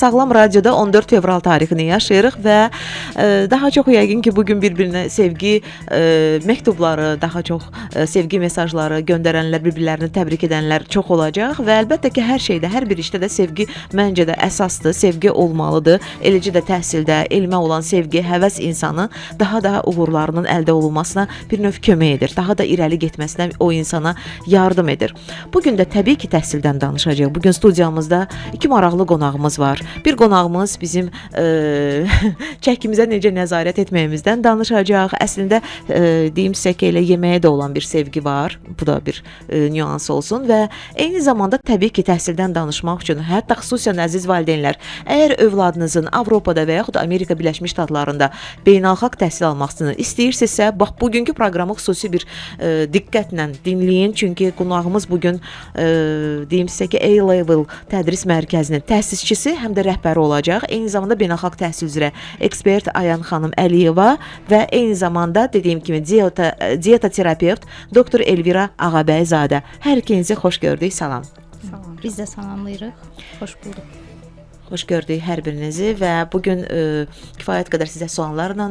Sağlam Radioda 14 fevral tarixini yaşayırıq və daha çox yəqin ki, bugün bir-birinə sevgi məktubları, daha çox sevgi mesajları göndərənlər, bir-birlərini təbrik edənlər çox olacaq və əlbəttə ki, hər şeydə, hər bir işdə də sevgi məncə də əsasdır, sevgi olmalıdır. Eləcə də təhsildə, elmə olan sevgi, həvəs insanı daha uğurlarının əldə olunmasına bir növ kömək edir, daha da irəli getməsinə o insana yardım edir. Bugün də təbii ki, təhsildən danışacağıq. Bugün studiyamızda iki maraqlı qonağımız var. Bir qonağımız bizim çəkimizə necə nəzarət etməyimizdən danışacaq. Əslində deyim sizə ki, elə yeməyə də olan bir sevgi var. Bu da bir nüans olsun və eyni zamanda təbii ki, təhsildən danışmaq üçün, hətta xüsusən əziz valideynlər, əgər övladınızın Avropada və yaxud Amerika Birləşmiş Ştatlarında beynəlxalq təhsil almasını istəyirsinizsə, bax bugünkü proqramı xüsusi bir diqqətlə dinləyin. Çünki qonağımız bugün deyim sizə ki, A-Level tədris mərkəzinin təsisçisi, həm də rəhbəri olacaq. Eyni zamanda beynəlxalq təhsil üzrə ekspert Ayan xanım Əliyeva və eyni zamanda dediyim kimi diyeta terapevt doktor Elvira Ağabəyzadə. Hər ikinizi xoş gördük. Salam. Salam. Biz də salamlayırıq. Xoş bulduq. Xoş gördük hər birinizi və bugün kifayət qədər sizə suallarla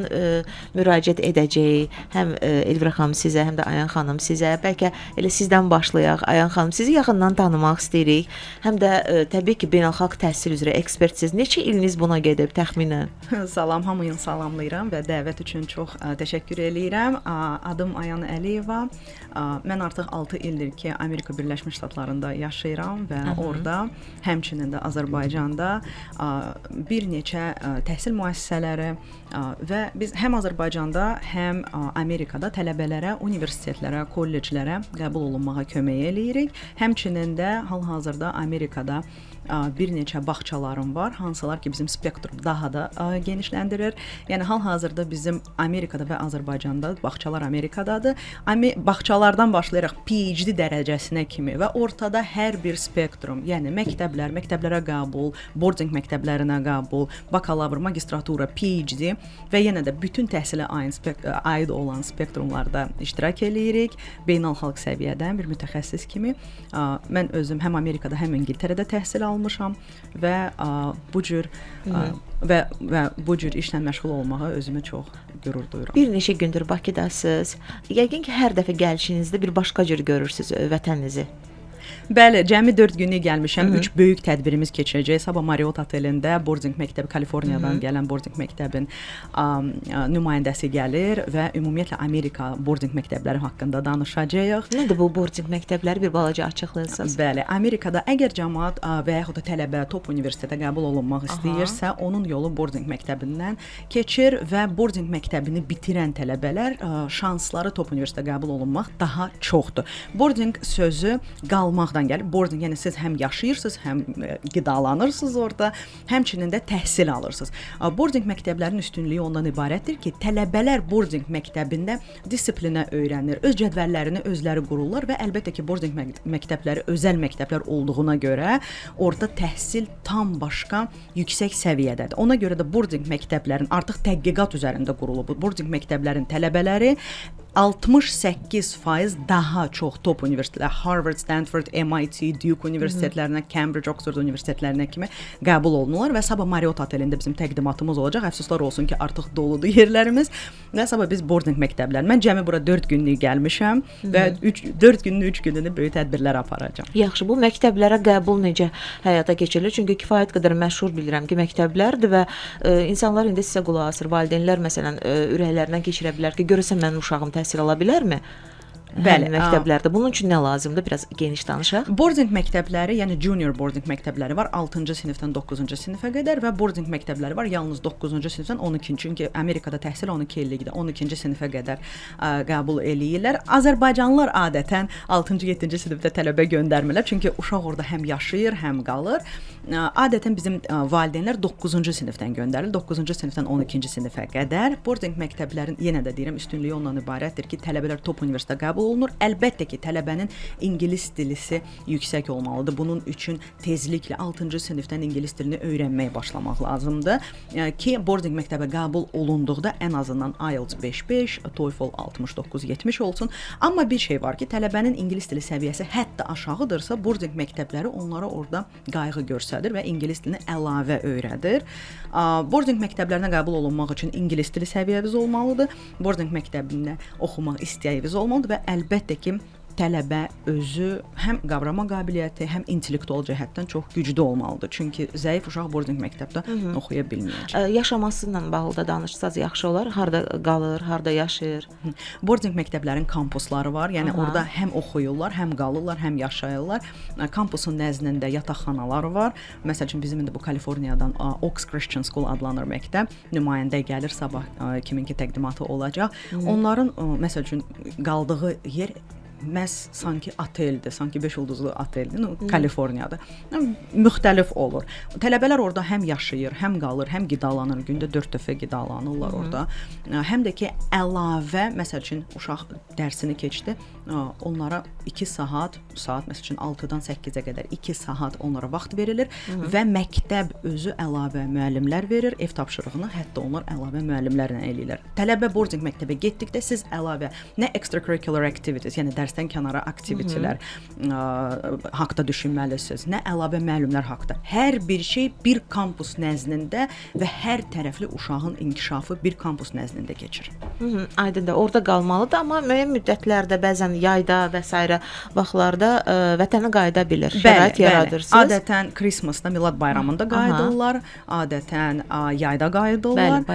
müraciət edəcəyik. Həm Elvira xanım sizə, həm də Ayan xanım sizə. Bəlkə elə sizdən başlayaq. Ayan xanım, sizi yaxından tanımaq istəyirik. Həm də təbii ki, beynəlxalq təhsil üzrə ekspertsiz. Neçə iliniz buna gedib təxminən? Salam, hamıyı salamlayıram və dəvət üçün çox təşəkkür eləyirəm. Adım Ayan Əliyeva. Mən artıq 6 ildir ki, Amerika Birləşmiş Ştatlarında yaşayıram və orada, həmçinin də Azərbaycanda bir neçə təhsil müəssisələri və biz həm Azərbaycanda, həm Amerikada tələbələrə, universitetlərə, kolleclərə qəbul olunmağa kömək eləyirik. Həmçinin də hal-hazırda Amerikada bir neçə bağçalarım var, hansılar ki, bizim spektrum daha da genişləndirir. Yəni hal-hazırda bizim Amerikada və Azərbaycanda bağçalar Amerikadadır. Bağçalardan başlayaraq PhD dərəcəsinə kimi və ortada hər bir spektrum, yəni məktəblər, məktəblərə qəbul, boarding məktəblərinə qəbul, bakalavr, magistratura, PhD və yenə də bütün təhsilə aid olan spektrumlarda iştirak eləyirik. Beynəlxalq səviyyədən bir mütəxəssis kimi. Mən özüm həm Amerikada, həm İngiltərədə təhsil almışam və bu cür bu cür işlə məşğul olmağa özümü çox qürur duyuram. Bir neçə gündür Bakıdasınız. Yəqin ki, hər dəfə gəlişinizdə bir başqa cür görürsüz vətəninizi. Bəli, cəmi 4 günlük gəlmişəm. 3 böyük tədbirimiz keçirəcək. Sabah Marriott otelində boarding məktəbi, Kaliforniyadan gələn boarding məktəbin nümayəndəsi gəlir və ümumiyyətlə Amerika boarding məktəbləri haqqında danışacağıq. Nədir bu boarding məktəbləri, bir balaca açıqlayırsınız? Bəli, Amerikada əgər cəmaət və yaxud da tələbə top universitetə qəbul olunmaq istəyirsə, onun yolu boarding məktəbindən keçir və boarding məktəbini bitirən tələbələr şansları top universitetə qəbul olunmaq daha çoxdur. Boarding sözü qalmaqdan gəlir. Boarding, yəni siz həm yaşayırsınız, həm qidalanırsınız orada, həmçinin də təhsil alırsınız. Boarding məktəblərinin üstünlüyü ondan ibarətdir ki, tələbələr boarding məktəbində disiplinə öyrənir, öz cədvəllərini özləri qururlar və əlbəttə ki, boarding məktəbləri özəl məktəblər olduğuna görə orada təhsil tam başqa yüksək səviyyədədir. Ona görə də boarding məktəblərin artıq tədqiqat üzərində qurulub. Boarding məktəblərin tələbələri 68% daha çox top universitetlər, Harvard, Stanford, MIT, Duke universitetlərinə, Cambridge, Oxford universitetlərinə kimi qəbul olunurlar və sabah Marriott otelində bizim təqdimatımız olacaq. Əfsuslar olsun ki, artıq doludur yerlərimiz və sabah biz boarding məktəblər. Mən cəmi bura 4 günlük gəlmişəm və 4 günün 3 gününü böyük tədbirlər aparacağam. Yaxşı, bu məktəblərə qəbul necə həyata keçirilir? Çünki kifayət qədər məşhur bilirəm ki, məktəblərdir və insanlar indi sizə qulaq asır. Valideynlər məsələn ürəklərindən keçirə bilər ki, görəsən mənim uşağım təhsil ala bilərmi? Bəli, məktəblərdə. Bunun üçün nə lazımdır? Biraz geniş danışaq. Boarding məktəbləri, yəni junior boarding məktəbləri var 6-cı sinifdən 9-cu sinifə qədər və boarding məktəbləri var yalnız 9-cu sinifdən 12-ci. Çünki Amerikada təhsil 12 illikdir. 12-ci sinifə qədər qəbul eləyirlər. Azərbaycanlılar adətən 6-cı, 7-ci sinifdə tələbə göndərmirlər. Çünki uşaq orada həm yaşayır, həm qalır. Adətən bizim valideynlər 9-cu sinifdən göndərilir. 9-cu sinifdən 12-ci sinifə qədər. Boarding məktəblərin yenə də deyirəm üstünlüyü ondan ibarətdir ki, tələbələr top universitetə qəbul qəbul olunur. Əlbəttə ki, tələbənin ingilis dilisi yüksək olmalıdır. Bunun üçün tezliklə 6-cı sinifdən ingilis dilini öyrənməyə başlamaq lazımdır ki, boarding məktəbə qəbul olunduqda ən azından IELTS 5.5, TOEFL 69-70 olsun. Amma bir şey var ki, tələbənin ingilis dili səviyyəsi hətta aşağıdırsa, boarding məktəbləri onlara orada qayğı göstərir və ingilis dilini əlavə öyrədir. Boarding məktəblərinə qəbul olunmaq üçün ingilis dili səviyyəniz olmalıdır. Boarding məktəbində oxumaq istəyiniz olmalıdır və əlbəttə ki, tələbə özü həm qavrama qabiliyyəti, həm intellektual cəhətdən çox güclü olmalıdır. Çünki zəif uşaq boarding məktəbdə oxuya bilməyəcək. Yaşaması ilə bağlı da danışsaz yaxşı olar. Harda qalır, harda yaşayır? Boarding məktəblərin kampusları var. Yəni orada həm oxuyurlar, həm qalırlar, həm yaşayırlar. Kampusun nəzdində yataqxanalar var. Məsəl üçün bizim indi bu Kaliforniyadan Oaks Christian School adlanır məktəb. Nümayəndə gəlir, sabah kiminki təqdimatı olacaq. Onların məsəl üçün qaldığı yer məhz sanki oteldir, sanki 5 ulduzlu oteldir, Kaliforniyada. Müxtəlif olur. Tələbələr orada həm yaşayır, həm qalır, həm qidalanır. Gündə 4 dəfə qidalanırlar orada. Həm də ki, əlavə, məsəl üçün, uşaq dərsini keçdi, onlara 2 saat, məsəl üçün 6-dan 8-ə qədər 2 saat onlara vaxt verilir və məktəb özü əlavə müəllimlər verir, ev tapşırığını hətta onlar əlavə müəllimlərlə eləyirlər. Tələbə boarding məktəbə getdikdə siz əlavə nə extracurricular activities, yəni dərsdən kənara aktivitelər haqda düşünməlisiniz, nə əlavə müəllimlər haqda. Hər bir şey bir kampus nəzdində və hər tərəfli uşağın inkişafı bir kampus nəzdində keçir. Aydındır, orada qalmalıdır, amma müəyyən müddətlərdə, bəzən yayda və s. vaxtlarda vətənə qayıda bilir. Şərait yaradırsınız. Adətən Christmasda, Milad bayramında qayıdırlar, adətən yayda qayıdırlar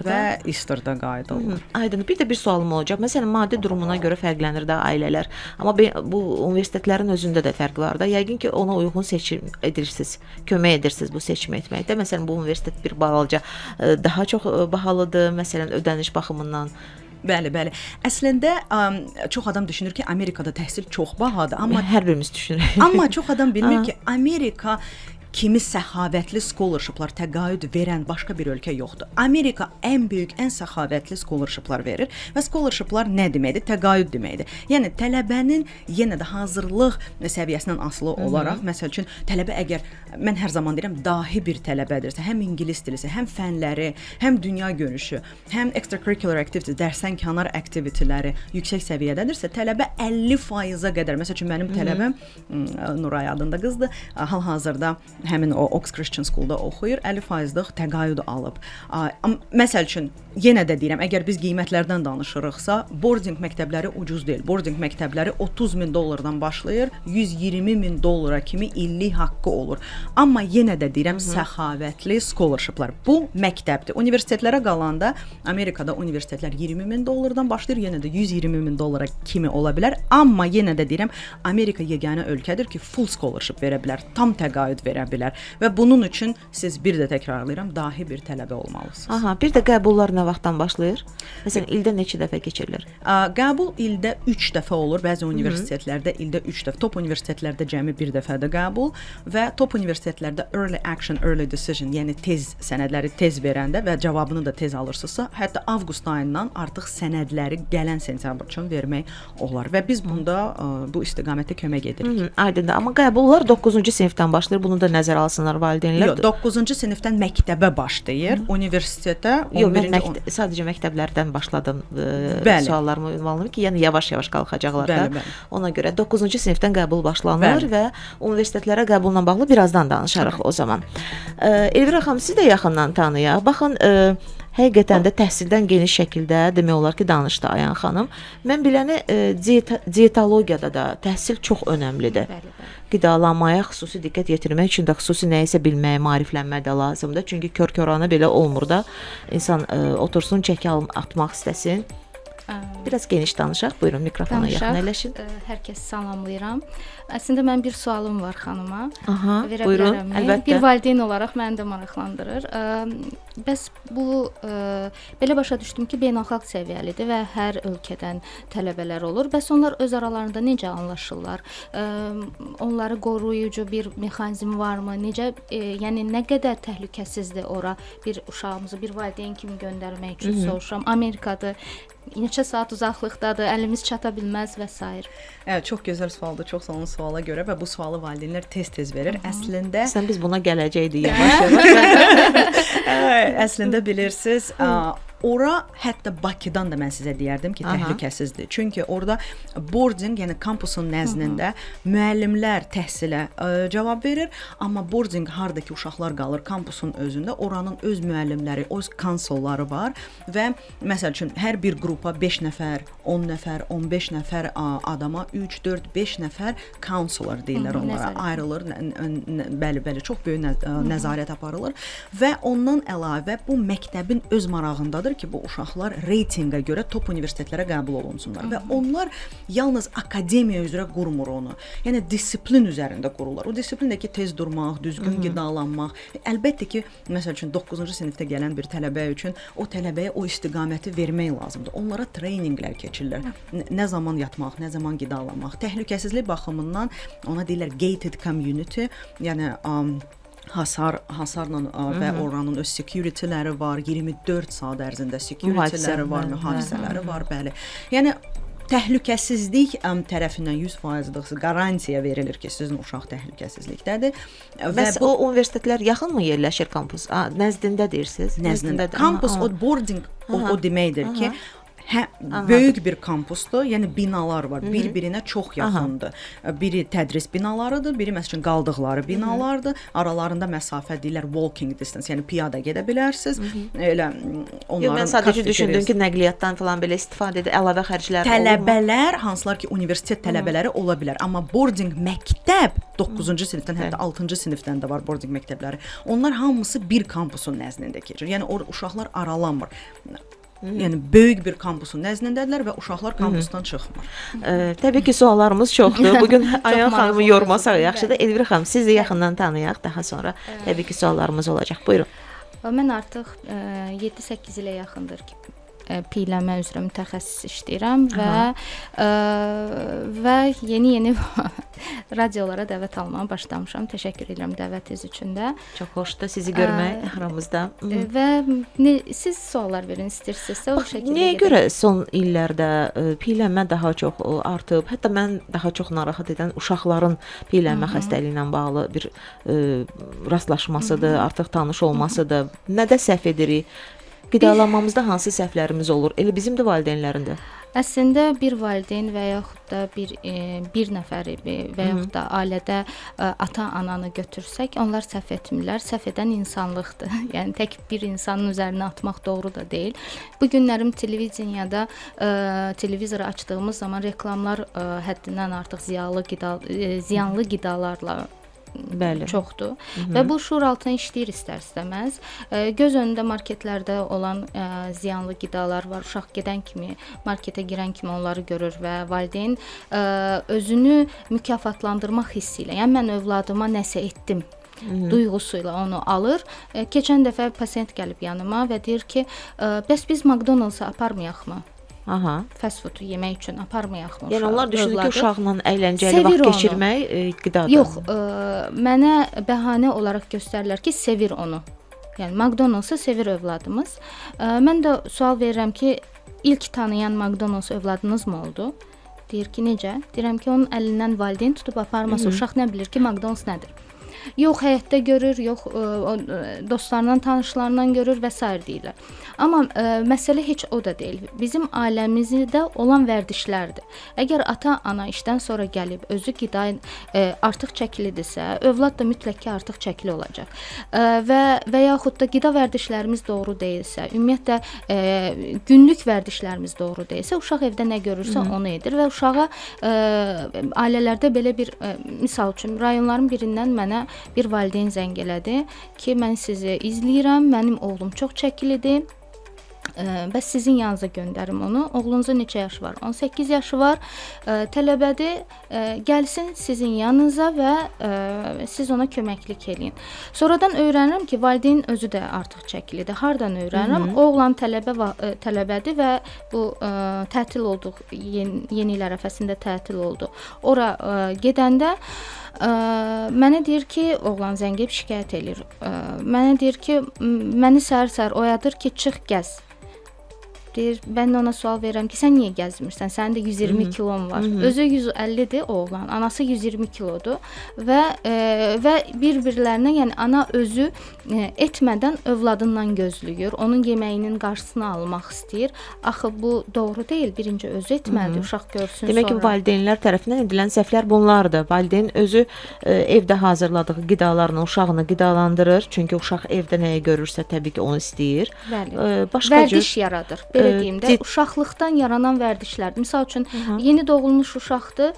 və Easterdə qayıdırlar. Aydındır, bir də bir sualım olacaq. Məsələn, maddi durumuna görə fərqlənir də ailələr. Amma bu universitetlərin özündə də fərq var da. Yəqin ki, ona uyğun seçim edirsiniz, kömək edirsiniz bu seçimi etməkdə. Məsələn, bu universitet bir balaca daha çox bahalıdır, məsələn, ödəniş baxımından. Bəli. Əslində çox adam düşünür ki, Amerikada təhsil çox bahadır, amma hər birimiz düşünürük. Amma çox adam bilmir ki, Amerika kimi səxavətli scholarshiplar təqaüd verən başqa bir ölkə yoxdur. Amerika ən böyük, ən səxavətli scholarshiplar verir və scholarshiplar nə deməkdir? Təqaüd deməkdir. Yəni tələbənin yenə də hazırlıq səviyyəsindən asılı olaraq, məsəl üçün tələbə əgər mən hər zaman deyirəm, dahi bir tələbədirsə, həm ingilis dilisi, həm fənləri, həm dünya görüşü, həm extracurricular activities, dərsdən kənar aktiviteləri yüksək səviyyədədirsə, tələbə 50%-a qədər, məsəl üçün mənim tələbəm Nuray adında qızdır, hal-hazırda həmin o Oaks Christian School-da oxuyur, 50%lıq təqaüd alıb. Məsəl üçün, yenə də deyirəm, əgər biz qiymətlərdən danışırıqsa, boarding məktəbləri ucuz deyil. Boarding məktəbləri $30,000-dan başlayır, $120,000 kimi illik haqqı olur. Amma yenə də deyirəm, səxavətli scholarshiplar. Bu məktəbdir. Universitetlərə qalanda, Amerikada universitetlər $20,000-dan başlayır, yenə də $120,000 kimi ola bilər. Amma yenə də deyirəm, Amerika yeganə ölkədir ki, full scholarship verə bilər, tam təqaüd verə bilər. Və bunun üçün siz bir də təkrarlayıram, dahi bir tələbə olmalısınız. Bir də qəbullar nə vaxtdan başlayır? Məsələn, ildə neçə dəfə keçirilir? Qəbul ildə 3 dəfə olur. Bəzi universitetlərdə ildə 3 dəfə. Top universitetlərdə cəmi 1 dəfədir qəbul və top universitetlərdə early action, early decision, yəni tez sənədləri tez verəndə və cavabını da tez alırsınızsa, hətta avqust ayından artıq sənədləri gələn sentyabr üçün vermək olar və biz bunda bu istiqamətdə kömək edirik. Aydındır. Amma qəbullar 9-cu sinifdən başlayır. Bunu da nəzərə alsınlar valideynlər. Yox, 9-cu sinifdən məktəbə başlayır. Universitetə 11-ci sadəcə məktəblərdən başladım suallarımı ünvanlayım ki, yəni yavaş-yavaş qalxacaqlar da. Ona görə 9-cu sinifdən qəbul başlanır və universitetlərə qəbulla bağlı birazdan danışarıq o zaman. Elvira xanım, siz də yaxından tanıyaq. Baxın, həqiqətən də təhsildən geniş şəkildə demək olar ki, danışdı Ayan xanım. Mən biləni dietologiyada da təhsil çox önəmlidir. Qidalanmaya xüsusi diqqət yetirmək üçün də xüsusi nəyisə bilməyə, maariflənmək də lazımdır. Çünki kör-körana belə olmur da. İnsan otursun, çəki atmaq istəsin. Biraz geniş danışaq. Buyurun, mikrofona yaxınlaşın. Hər kəsi salamlayıram. Əslində mən bir sualım var xanıma. Buyurun, əlbəttə. Bir valideyn olaraq məni də maraqlandırır. Bəs bu belə başa düşdüm ki, beynəlxalq səviyyəlidir və hər ölkədən tələbələr olur. Bəs onlar öz aralarında necə anlaşırlar? Onları qoruyucu bir mexanizm varmı? Necə, yəni nə qədər təhlükəsizdir ora bir uşağımızı bir valideyn kimi göndərmək üçün soruşuram. Amerikadır, neçə saat uzaqlıqdadır, əlimiz çata bilməz və s. Evet, çox gözəl sualdır. Çox sağ olun suala görə və bu sualı valideynlər tez-tez verir. Əslində Sən biz buna gələcəkdik yavaş-yavaş. əslində bilirsiniz, ora hətta Bakıdan da mən sizə deyərdim ki, təhlükəsizdir. Çünki orada boarding, yəni kampusun nəzdində müəllimlər təhsilə cavab verir, amma boarding hardakı uşaqlar qalır kampusun özündə, oranın öz müəllimləri, öz konsolları var və məsəl üçün hər bir qrupa 5 nəfər, 10 nəfər, 15 nəfər adama 3, 4, 5 nəfər counselor deyirlər onlara, ayrılır. Bəli, çox böyük nəzarət aparılır və ondan əlavə bu məktəbin öz marağındadır ki, bu uşaqlar reytinqə görə top universitetlərə qəbul olunsunlar və onlar yalnız akademiya üzrə qurmur onu. Yəni disiplin üzərində qururlar. O disiplin də ki, tez durmaq, düzgün qidalanmaq. Əlbəttə ki, məsəl üçün 9-cu sinifdə gələn bir tələbə üçün o tələbəyə o istiqaməti vermək lazımdır. Onlara treyninqlər keçirlər. Nə zaman yatmaq, nə zaman qidalanmaq. Təhlükəsizlik baxımından ona deyirlər gated community, yəni hasarla və oranın öz securityləri var, 24 saat ərzində securityləri var, mühafizələri var, bəli. Yəni təhlükəsizlik tərəfindən 100%'lıqsı qarantiya verilir ki, sizin uşaq təhlükəsizlikdədir. Bəs o universitetlər yaxınmı yerləşir kampus? Nəzdində deyirsiniz? Nəzdində. Kampus o boarding o deməkdir ki, böyük bir kampusdur, yəni binalar var, bir-birinə çox yaxındır. Biri tədris binalarıdır, biri məsələn qaldıqları binalardır. Aralarında məsafə deyirlər walking distance, yəni piyada gedə bilərsiniz. Elə onların mən sadəcə düşündüm ki, nəqliyyatdan falan belə istifadə edə əlavə xərclər tələbələr, hansılar ki, universitet tələbələri ola bilər, amma boarding məktəb 9-cu sinifdən, hətta 6-cı sinifdən də var boarding məktəbləri. Onlar hamısı bir kampusun nəzdində keçir. Yəni uşaqlar aralanmır. Yəni böyük bir kampusun nəzdindədirlər və uşaqlar kampusdan çıxmır. Təbii ki, suallarımız çoxdur. Bugün Ayhan xanımı yormasaq yaxşıdır. Elvira xanım, sizi yaxından tanıyaq, daha sonra təbii ki, suallarımız olacaq. Buyurun. Mən artıq 7-8 ilə yaxındır ki, piyləmə üzrə mütəxəssis işləyirəm və yeni radiolara dəvət almağa başlamışam. Təşəkkür edirəm dəvətiniz üçün də. Çox xoşdur sizi görmək aramızda. Və siz suallar verin istəyirsinizsə o şəkildə. Nəyə görə son illərdə piyləmə daha çox artıb? Hətta mən daha çox narahat edən uşaqların piyləmə xəstəliyi ilə bağlı bir rastlaşmasıdır, artıq tanış olmasıdır. Nədə səhv edirik? Qidalanmamızda hansı səhvlərimiz olur? Elə bizim də valideynlərində. Əslində bir valideyn və yaxud da bir nəfəri və yaxud da ailədə ata-ananı götürsək, onlar səhv etmirlər. Səhv edən insanlıqdır. Yəni tək bir insanın üzərinə atmaq doğru da deyil. Bu günlərim televiziyada televizoru açdığımız zaman reklamlar həddindən artıq ziyanlı qidalarla çoxdur və bu şuur altına işləyir istər-istəməz. Göz önündə marketlərdə olan ziyanlı qidalar var. Uşaq gedən kimi, marketə girən kimi onları görür və valideyn özünü mükafatlandırmaq hissi ilə, yəni mən övladıma nəsə etdim duyğusuyla onu alır. Keçən dəfə pasient gəlib yanıma və deyir ki, bəs biz McDonald's-a aparmayaqmı? Fast food yemək üçün aparmayaqmı? Yəni onlar düşünür ki, uşaqla əyləncəli vaxt keçirmək qidadır. Yox, mənə bəhanə olaraq göstərirlər ki, sevir onu. Yəni McDonald's-ı sevir övladımız. Mən də sual verirəm ki, ilk tanıyan McDonald's övladınız mı oldu? Deyir ki, necə? Deyirəm ki, onun əlindən valideyn tutub aparmasa uşaq nə bilir ki, McDonald's nədir? Yox həyətdə görür, yox dostlarından, tanışlarından görür və s. deyirlər. Amma məsələ heç o da deyil. Bizim ailəmizdə olan vərdişlərdir. Əgər ata-ana işdən sonra gəlib özü qida artıq çəkilidirsə, övlad da mütləq ki artıq çəkili olacaq. Və yaxud da qida vərdişlərimiz doğru deyilsə, ümumiyyətlə günlük vərdişlərimiz doğru deyilsə, uşaq evdə nə görürsə onu edir və uşağa ailələrdə belə bir misal üçün rayonların birindən mənə bir valideyn zəng elədi ki, mən sizi izləyirəm, mənim oğlum çox çəkilidir. Bəs sizin yanınıza göndərim onu. Oğlunuzun neçə yaşı var? 18 yaşı var. Tələbədir. Gəlsin sizin yanınıza və siz ona köməklik eləyin. Sonradan öyrənirəm ki, valideyn özü də artıq çəkilidir. Hardan öyrənirəm? Oğlan tələbədir və bu tətil olduq. Yeni il ərəfəsində tətil oldu. Ora gedəndə mənə deyir ki, oğlan zəng edib şikayət eləyir. Mənə deyir ki, məni səhər-səhər oyadır ki, çıx gəz. Deyir, mən ona sual verirəm ki, sən niyə gəzmirsən? Sənin də 120 kilon var. Özü 150-dir oğlan, anası 120 kilodur və bir-birlərinə, yəni ana özü etmədən övladından gözləyir. Onun yeməyinin qarşısını almaq istəyir. Axı bu doğru deyil. Birinci özü etməlidir, uşaq görsün Demək ki, valideynlər tərəfindən edilən səhvlər bunlardır. Valideyn özü evdə hazırladığı qidalarla uşağını qidalandırır. Çünki uşaq evdə nəyi görürsə, təbii ki, onu istəyir. Bəli. Vərdiş yaradır. Belə deyim də, uşaqlıqdan yaranan vərdişlərdir. Misal üçün, yeni doğulmuş uşaqdır,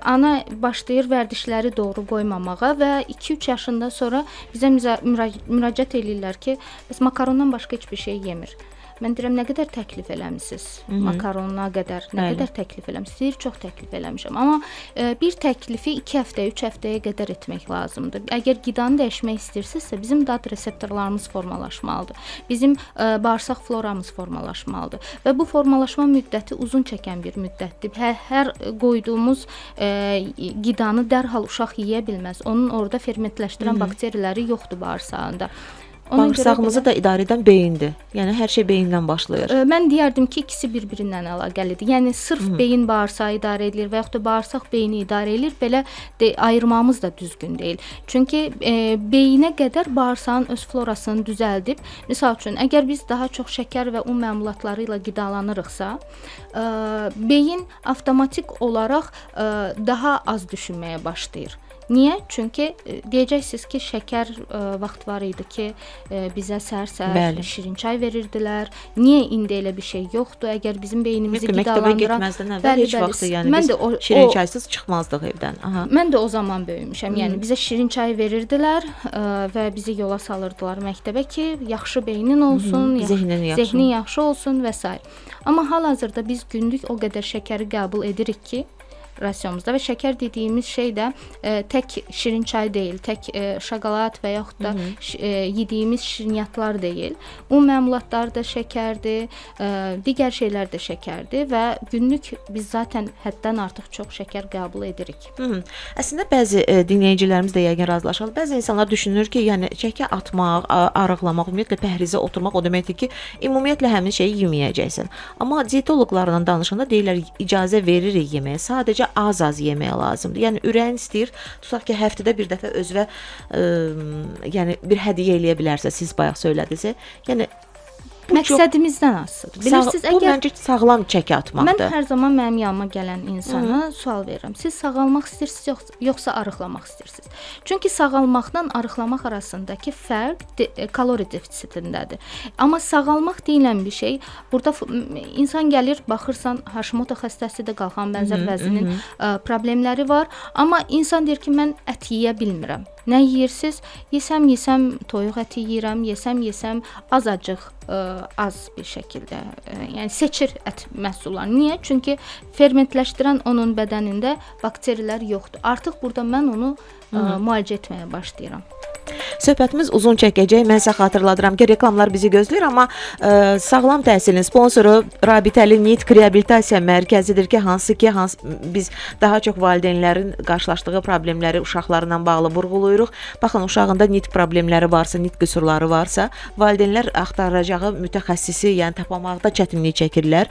ana başlayır vərdişləri doğru qoymamağa və 2-3 yaşında sonra bizə müraciət eləyirlər ki, bəs makarondan başqa heç bir şey yemir. Mən deyirəm, nə qədər təklif eləmisiniz? Makaronuna qədər nə qədər təklif eləmisiniz? Deyir, çox təklif eləmişəm. Amma bir təklifi 2 həftə, 3 həftəyə qədər etmək lazımdır. Əgər qidanı dəyişmək istəyirsinizsə, bizim dad reseptorlarımız formalaşmalıdır. Bizim bağırsaq floramız formalaşmalıdır. Və bu formalaşma müddəti uzun çəkən bir müddətdir. Hər qoyduğumuz qidanı dərhal uşaq yeyə bilməz. Onun orada fermentləşdirən bakteriyaları yoxdur bağırsağında. Bağırsağımızı da idarə edən beyindir. Yəni hər şey beyindən başlayır. Mən deyərdim ki, ikisi bir-birindən əlaqəlidir. Yəni sırf beyin bağırsağı idarə edilir və yaxud da bağırsaq beyni idarə edilir. Belə ayırmamız da düzgün deyil. Çünki beyinə qədər bağırsağın öz florasını düzəldib, misal üçün, əgər biz daha çox şəkər və un məmulatları ilə qidalanırıqsa, beyin avtomatik olaraq daha az düşünməyə başlayır. Niyə? Çünki deyəcəksiniz ki, şəkər vaxt var idi ki, bizə səhər-səhər şirin çay verirdilər. Niyə indi elə bir şey yoxdur? Əgər bizim beynimizi qidalandıran... Məktəbə getməzdən əvvəl heç vaxtı, yəni biz şirin çaysız çıxmazdıq evdən. Mən də o zaman böyümüşəm. Yəni bizə şirin çay verirdilər və bizi yola salırdılar məktəbə ki, yaxşı beynin olsun, zehnin yaxşı olsun və s. Amma hal-hazırda biz gündük o qədər şəkəri qəbul edirik ki, rasyonumuzda və şəkər dediyimiz şey də tək şirin çay deyil, tək şokolad və yaxud da yediyimiz şirniyyatlar deyil. Un məmulatları da şəkərdir, digər şeylər də şəkərdir və günlük biz zaten həddən artıq çox şəkər qəbul edirik. Əslində bəzi dinləyicilərimiz də yəqin razılaşır. Bəzi insanlar düşünür ki, yəni şəkər atmaq, arıqlamaq, ümumiyyətlə pəhrizə oturmaq o deməkdir ki, ümumiyyətlə həmin şeyi yeməyəcəksən. Amma dietoloqlarla danışanda deyirlər, icazə veririk yeməyə. Sadəcə az-az yemək lazımdır. Yəni ürəyin istəyir, tutaq ki, həftədə bir dəfə özünə yəni bir hədiyyə eləyə bilərsə, siz bayaq söylədinizsə, yəni məqsədimizdən asılıdır. Bilirsiniz, bu məncə sağlam çəki atmaqdır. Mən hər zaman mənim yanıma gələn insana sual verirəm. Siz sağalmaq istəyirsiniz, yoxsa arıqlamaq istəyirsiniz? Çünki sağalmaqla arıqlamaq arasındakı fərq kalori defisitindədir. Amma sağalmaq deyilən bir şey, burada insan gəlir, baxırsan, Hashimoto xəstəsidir, qalxan bənzər vəzinin problemləri var, amma insan deyir ki, mən ət yeyə bilmirəm. Nə yeyirsiniz? Yesəm toyuq əti yeyirəm, yesəm azacıq, az bir şəkildə. Yəni seçir ət məhsullarını. Niyə? Çünki fermentləşdirən onun bədənində bakteriyalar yoxdur. Artıq burada mən onu müalicə etməyə başlayıram. Söhbətimiz uzun çəkəcək. Mən sizə xatırladıram ki, reklamlar bizi gözləyir, amma sağlam təhsilin sponsoru Rabitəli Nitq Reabilitasiya Mərkəzidir ki, hansı ki, biz daha çox valideynlərin qarşılaşdığı problemləri uşaqlarla bağlı vurğulayırıq. Baxın, uşağında nitq problemləri varsa, nitq qüsurları varsa, valideynlər axtaracağı mütəxəssisi, yəni tapmaqda çətinlik çəkirlər.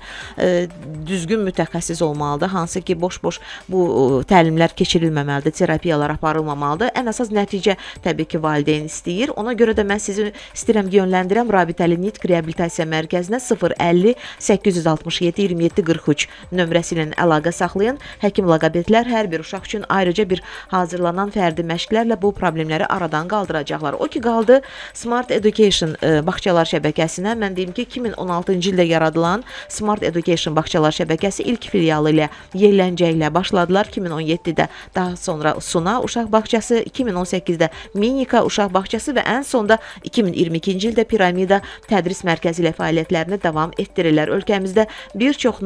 Düzgün mütəxəssis olmalıdır, hansı ki, boş-boş bu təlimlər keçirilməməlidir, terapiyalar aparılmamalıdır. Ən əsas nəticə təbii ki, valideyn istəyir. Ona görə də mən sizi istəyirəm yönləndirəm Rabitəli Nitq Reabilitasiya Mərkəzinə 050 867 27 43 nömrəsi ilə əlaqə saxlayın. Həkim loqopedlər hər bir uşaq üçün ayrıca bir hazırlanan fərdi məşqlərlə bu problemləri aradan qaldıracaqlar. O ki qaldı Smart Education bağçalar şəbəkəsinə. Mən deyim ki, 2016-cı ildə yaradılan Smart Education bağçalar şəbəkəsi ilk filialı ilə Yelləncə ilə başladılar. 2017-də daha sonra Suna uşaq bağçası, 2018-də Minika uşaq uşaq bağçası və ən sonda 2022-ci ildə Piramida Tədris Mərkəzi ilə fəaliyyətlərini davam etdirirlər. Ölkəmizdə bir çox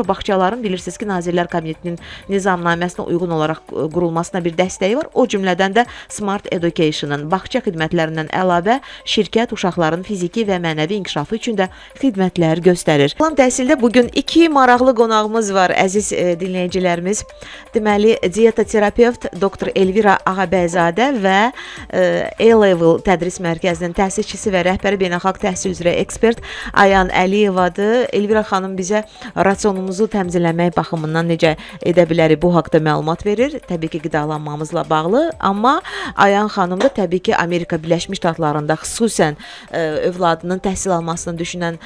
bağçaların bilirsiniz ki, Nazirlər Kabinetinin nizamnaməsinə uyğun olaraq qurulmasına bir dəstəyi var. O cümlədən də Smart Education-ın bağça xidmətlərindən əlavə şirkət uşaqların fiziki və mənəvi inkişafı üçün də xidmətlər göstərir. Salam təhsildə bugün 2 maraqlı qonağımız var, əziz dinləyicilərimiz. Deməli, dietoterapevt doktor Elvira Ağabəyzadə və A-Level Tədris Mərkəzinin təsisçisi və rəhbəri beynəlxalq təhsil üzrə ekspert Ayan Əliyevadır. Elvira xanım bizə rasionumuzu təmizləmək baxımından necə edə bilərik bu haqqda məlumat verir. Təbii ki, qidalanmamızla bağlı, amma Ayan xanım da təbii ki, Amerika Birləşmiş Ştatlarında xüsusən övladının təhsil almasını düşünən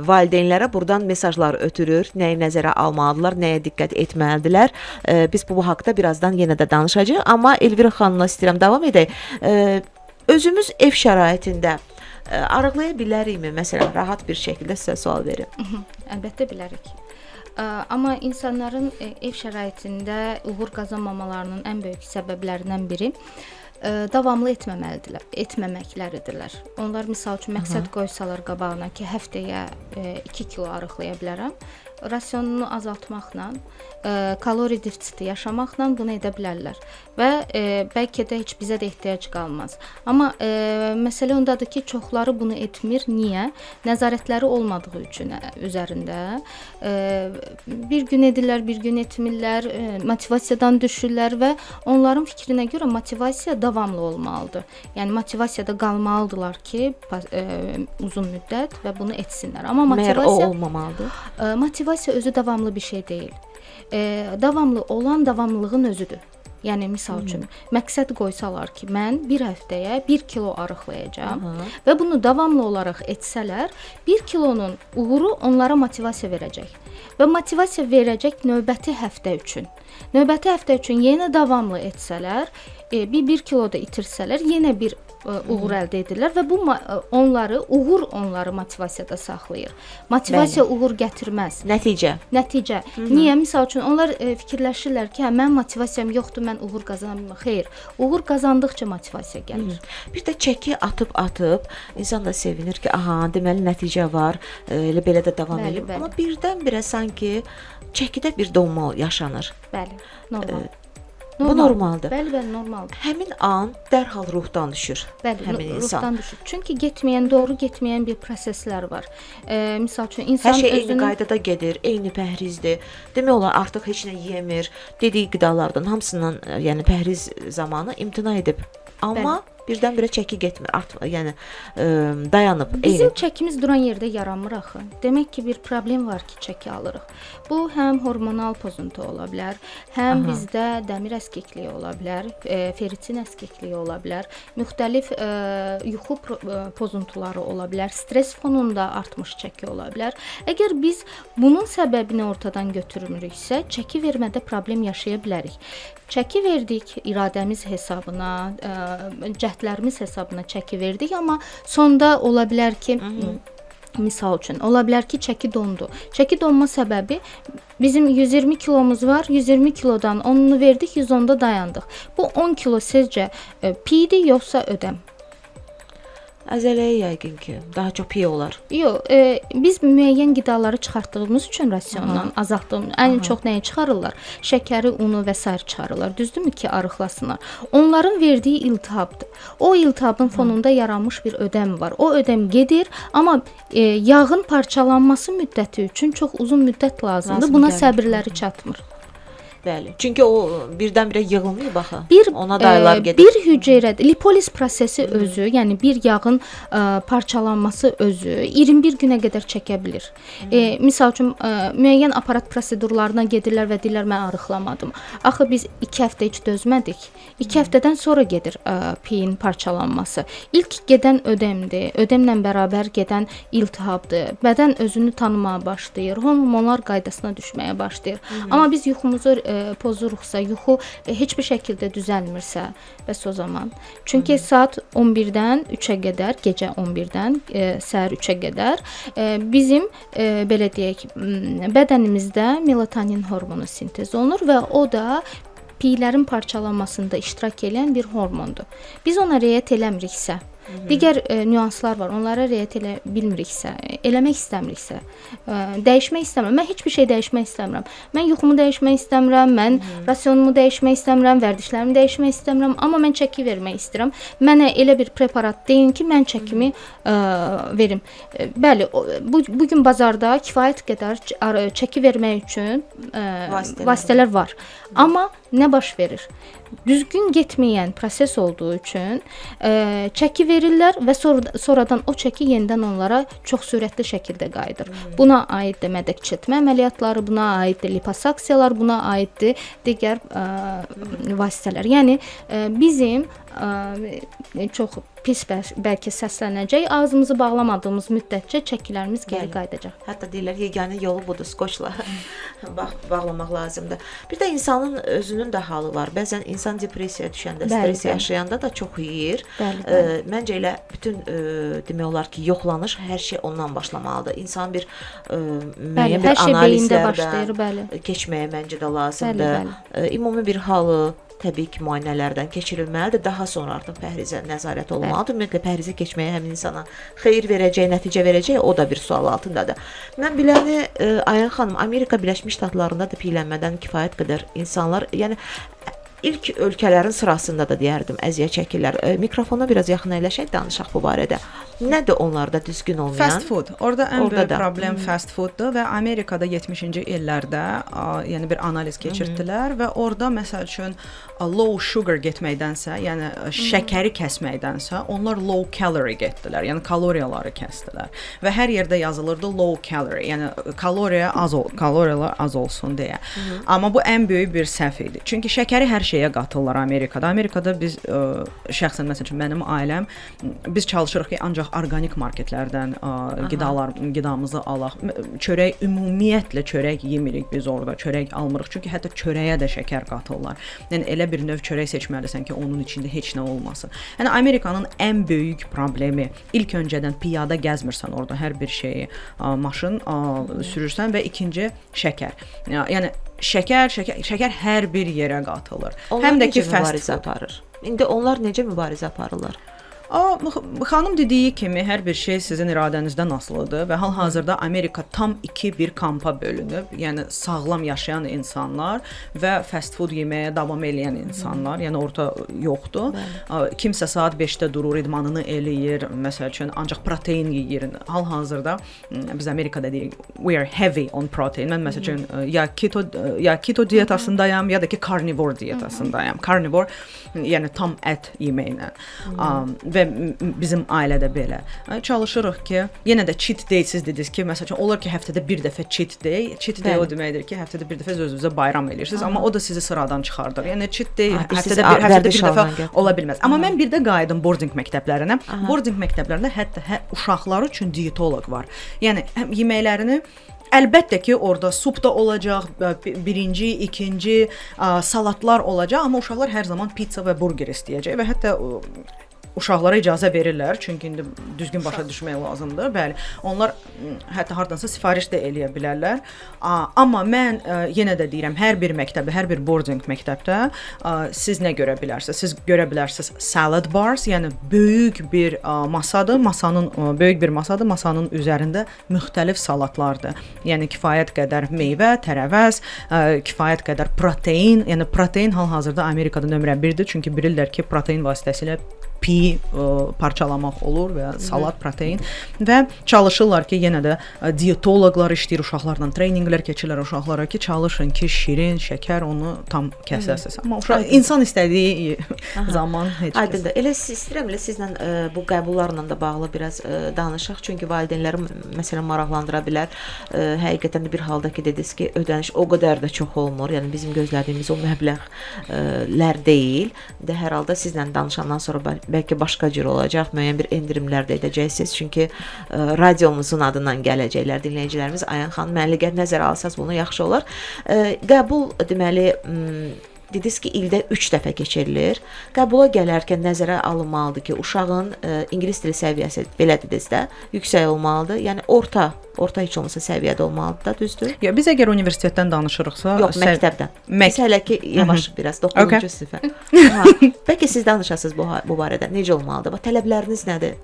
valideynlərə buradan mesajlar ötürür. Nəyi nəzərə almalıdırlar, nəyə diqqət etməlidirlər. Biz bu haqqda birazdan yenə də danışacağıq, amma Elvira xanımla istəyirəm davam edək. Özümüz ev şəraitində arıqlaya bilərikmi? Məsələn, rahat bir şəkildə sizə sual verim. Əlbəttə bilərik. Amma insanların ev şəraitində uğur qazanmamalarının ən böyük səbəblərindən biri davamlı etməməkləridirlər. Onlar misal üçün məqsəd qoysalar qabağına ki, həftəyə 2 kilo arıqlaya bilərəm, rasionunu azaltmaqla, kalori defisiti yaşamaqla bunu edə bilərlər və bəlkə də heç bizə də ehtiyac qalmaz. Amma məsələ ondadır ki, çoxları bunu etmir. Niyə? Nəzarətləri olmadığı üçün üzərində. Bir gün edirlər, bir gün etmirlər, motivasiyadan düşürlər və onların fikrinə görə motivasiya davamlı olmalıdır. Yəni motivasiyada qalmalıdırlar ki, uzun müddət və bunu etsinlər. Amma motivasiya olmamalıdır. Motivasiya özü davamlı bir şey deyil. Davamlı olan davamlılığın özüdür. Yəni misal üçün məqsəd qoysalar ki, mən bir həftəyə 1 kilo arıqlayacağam və bunu davamlı olaraq etsələr, 1 kilonun uğuru onlara motivasiya verəcək. Və motivasiya verəcək növbəti həftə üçün. Növbəti həftə üçün yenə davamlı etsələr, 1 kilo da itirsələr, yenə bir uğur əldə edirlər və bu uğur onları motivasiyada saxlayır. Motivasiya uğur gətirməz. Nəticə. Niyə? Misal üçün onlar fikirləşirlər ki, mən motivasiyam yoxdur, mən uğur qazanmıram. Xeyr, uğur qazandıqca motivasiya gəlir. Bir də çəki atıb insan da sevinir ki, aha, deməli nəticə var, elə belə də davam edir. Amma birdən-birə sanki çəkidə bir donma yaşanır. Bəli, normal. Bu normaldır. Bəli, normaldır. Həmin an dərhal ruhdan düşür. Bəli, ruhdan düşür. Çünki doğru getməyən bir proseslər var. Misal üçün insan hər şey eyni qaydada gedir, eyni pəhrizdir. Demək olar artıq heç nə yemir. Dediyi qidalardan hamısından, yəni pəhriz zamanı imtina edib. Amma birdən-birə çəki getmir, yəni dayanıb. Bizim çəkimiz duran yerdə yaranmır axı. Demək ki, bir problem var ki, çəki alırıq. Bu həm hormonal pozuntu ola bilər, həm bizdə dəmir əskikliyi ola bilər, feritin əskikliyi ola bilər, müxtəlif yuxu pozuntuları ola bilər, stres fonunda artmış çəki ola bilər. Əgər biz bunun səbəbini ortadan götürmürüksə, çəki vermədə problem yaşaya bilərik. Çəki verdik iradəmiz hesabına, cəhdlərimiz hesabına çəki verdik, amma sonda ola bilər ki, misal üçün, ola bilər ki, çəki dondu. Çəki donma səbəbi bizim 120 kilomuz var, 120 kilodan 10'unu verdik, 110'da dayandıq. Bu 10 kilo sizcə pidir yoxsa ödəm? Əzələyə yəqin ki, daha çox piy olar. Yox, biz müəyyən qidaları çıxartdığımız üçün rasiondan azaltdığımız, ən çox nəyi çıxarırlar? Şəkəri, unu və s. çıxarırlar. Düzdürmü ki, arıqlasınlar. Onların verdiyi iltihabdır. O iltihabın fonunda yaranmış bir ödəm var. O ödəm gedir, amma yağın parçalanması müddəti üçün çox uzun müddət lazımdır. Buna səbirləri çatmır. Bəli. Çünki o birdən-birə yığılmıyor baxı. Ona dayılar gedir. Bir hüceyrədə lipoliz prosesi özü, yəni bir yağın parçalanması özü 21 günə qədər çəkə bilir. Misal üçün müəyyən aparat prosedurlarına gedirlər və deyirlər mən arıqlamadım. Axı biz 2 həftə heç dözmədik. 2 həftədən sonra gedir piyin parçalanması. İlk gedən ödəmdir. Ödəmlə bərabər gedən iltihabdır. Bədən özünü tanımağa başlayır. Hormonlar qaydasına düşməyə başlayır. Amma biz yuxumuzu pozuruqsa, yuxu heç bir şəkildə düzəlmirsə, bəs o zaman. Çünki saat 11-dən 3-ə qədər, gecə 11-dən səhər 3-ə qədər bizim belə deyək, bədənimizdə melatonin hormonu sintez olunur və o da piylərin parçalanmasında iştirak edən bir hormondur. Biz ona riayət eləmiriksə, digər nüanslar var. Onlara riayət elə bilmiriksə, eləmək istəmiriksə, dəyişmək istəmirəm. Mən heç bir şey dəyişmək istəmirəm. Mən yuxumu dəyişmək istəmirəm, mən rasionumu dəyişmək istəmirəm, vərdişlərimi dəyişmək istəmirəm, amma mən çəki vermək istəyirəm. Mənə elə bir preparat deyin ki, mən çəkimi verim. Bəli, bu gün bazarda kifayət qədər çəki vermək üçün vasitələr var. Amma nə baş verir? Düzgün getməyən proses olduğu üçün çəki verirlər və sonradan o çəki yenidən onlara çox sürətli şəkildə qayıdır. Buna aiddir mədək çitmə əməliyyatları, buna aiddir liposaksiyalar, buna aiddir digər vasitələr. Yəni bizim çox pis bəlkə səslənəcək, ağzımızı bağlamadığımız müddətcə çəkilərimiz geri qayıdacaq. Hətta deyirlər yeganə yolu budur, skoçla bağlamaq lazımdır. Bir də insanın özünün də halı var. Bəzən insan depressiyaya düşəndə, stres yaşayanda da çox yeyir. Məncə elə bütün demək olar ki, yoxlanış hər şey ondan başlamalıdır. İnsan bir müəyyən bir analizlərdən keçməyə məncə də lazımdır. Ümumi bir halı təbii ki, müayinələrdən keçirilməlidir. Daha sonra artıq pəhrizə nəzarət olmalıdır. Ümumiyyətlə pəhrizə keçməyə həmin insana xeyir verəcək, nəticə verəcək, o da bir sual altındadır. Mən biləni, Ayən xanım, Amerika Birləşmiş Ştatlarında da piylənmədən kifayət qədər insanlar, yəni ilk ölkələrin sırasında da deyərdim, əziyyət çəkirlər. Mikrofona biraz yaxın əyləşək, danışaq bu barədə. Nədir onlarda düzgün olmayan? Fast food. Orada ən böyük problem fast fooddur və Amerikada 70-ci illərdə yəni bir analiz keçirtdilər və orada məsəl üçün low sugar getməkdənsə, yəni şəkəri kəsməkdənsə, onlar low calorie getdilər. Yəni kaloriyaları kəsdilər. Və hər yerdə yazılırdı low calorie, yəni kaloriyalar az olsun deyə. Amma bu ən böyük bir səhv idi. Çünki şəkəri hər şeyə qatırlar Amerikada. Amerikada biz şəxsən məsəl üçün mənim ailəm biz çalışırıq ki, ancaq orqanik marketlərdən qidamızı alaq. Çörək ümumiyyətlə çörək yemirik biz orada. Çörək almırıq. Çünki hətta çörəyə də şəkər qatırlar. Yəni elə bir növ çörək seçməlisən ki, onun içində heç nə olmasın. Yəni Amerikanın ən böyük problemi ilk öncədən piyada gəzmirsən orada hər bir şeyi maşın sürürsən və ikinci şəkər. Yəni şəkər hər bir yerə qatılır. Həm də ki mübarizə aparır. İndi onlar necə mübarizə aparırlar? Xanım dediyi kimi hər bir şey sizin iradənizdən asılıdır və hal-hazırda Amerika tam bir kampa bölünüb. Yəni sağlam yaşayan insanlar və fast food yeməyə davam edən insanlar, yəni orta yoxdur. Kimsə saat 5-də durur, idmanını eləyir, məsəl üçün ancaq protein yeyir. Hal-hazırda biz Amerikada deyirik, we are heavy on protein. Mən məsəl üçün ya keto dietasındayam, ya da ki carnivore dietasındayam. Carnivore yəni tam ət yeməklə. Və bizim ailədə belə. Çalışırıq ki, yenə də cheat day siz dediniz ki, məsələn, olar ki, həftədə bir dəfə cheat day. Cheat day o deməkdir ki, həftədə bir dəfə özünüzə bayram edirsiniz, amma o da sizi sıradan çıxardır. Yəni cheat day həftədə bir dəfə ola bilməz. Amma mən bir də qayıdım boarding məktəblərinə. Boarding məktəblərində hətta uşaqlar üçün dietoloq var. Yəni yeməklərini əlbəttə ki, orada sup da olacaq, birinci, ikinci salatlar olacaq, amma uşaqlar hər zaman pizza və burger istəyəcək və hətta uşaqlara icazə verirlər, çünki indi düzgün başa düşmək lazımdır. Bəli, onlar hətta hardansa sifariş də eləyə bilərlər. Amma mən yenə də deyirəm, hər bir məktəbdə, hər bir boarding məktəbdə siz nə görə bilərsiniz? Siz görə bilərsiniz salad bars, yəni böyük bir masadır, masanın üzərində müxtəlif salatlardır. Yəni kifayət qədər meyvə, tərəvəz, kifayət qədər protein, yəni protein hal-hazırda Amerikada nömrə 1-dir, çünki bilirlər ki, protein vasitəsilə parçalamaq olur və salat protein və çalışırlar ki, yenə də dietoloqlar işləyir, uşaqlarla treninqlər keçirlər uşaqlara ki, çalışın ki, şirin, şəkər onu tam kəsəsiz. Amma insan istədiyi zaman heç kəs. Aydındır. Elə istəyirəm sizlə bu qəbullarla da bağlı biraz danışaq, çünki valideynləri məsələn maraqlandıra bilər. Həqiqətən də bir halda ki, dediniz ki, ödəniş o qədər də çox olmur. Yəni bizim gözlədiyimiz o məbləğlər deyil. Hər halda sizlə danışandan sonra bəlkə başqa cür olacaq, müəyyən bir endirimlər də edəcəksiniz. Çünki radiomuzun adından gələcəklər dinləyicilərimiz. Ayən xanım, mənliqət nəzərə alsaz bunu yaxşı olar. Qəbul deməli dediniz ki ildə 3 dəfə keçirilir. Qəbula gələrkən nəzərə alınmalıdır ki, uşağın ingilis dili səviyyəsi belə dediniz də yüksək olmalıdır. Yəni orta heç olmasa səviyyədə olmalıdır da, düzdür? Ya biz əgər universitetdən danışırıqsa, Yox, məktəbdən. Biz hələ ki yavaş biraz 9-cu Okay. sinifə. Bəlkə siz danışasınız bu barədə. Necə olmalıdır? Tələbləriniz nədir?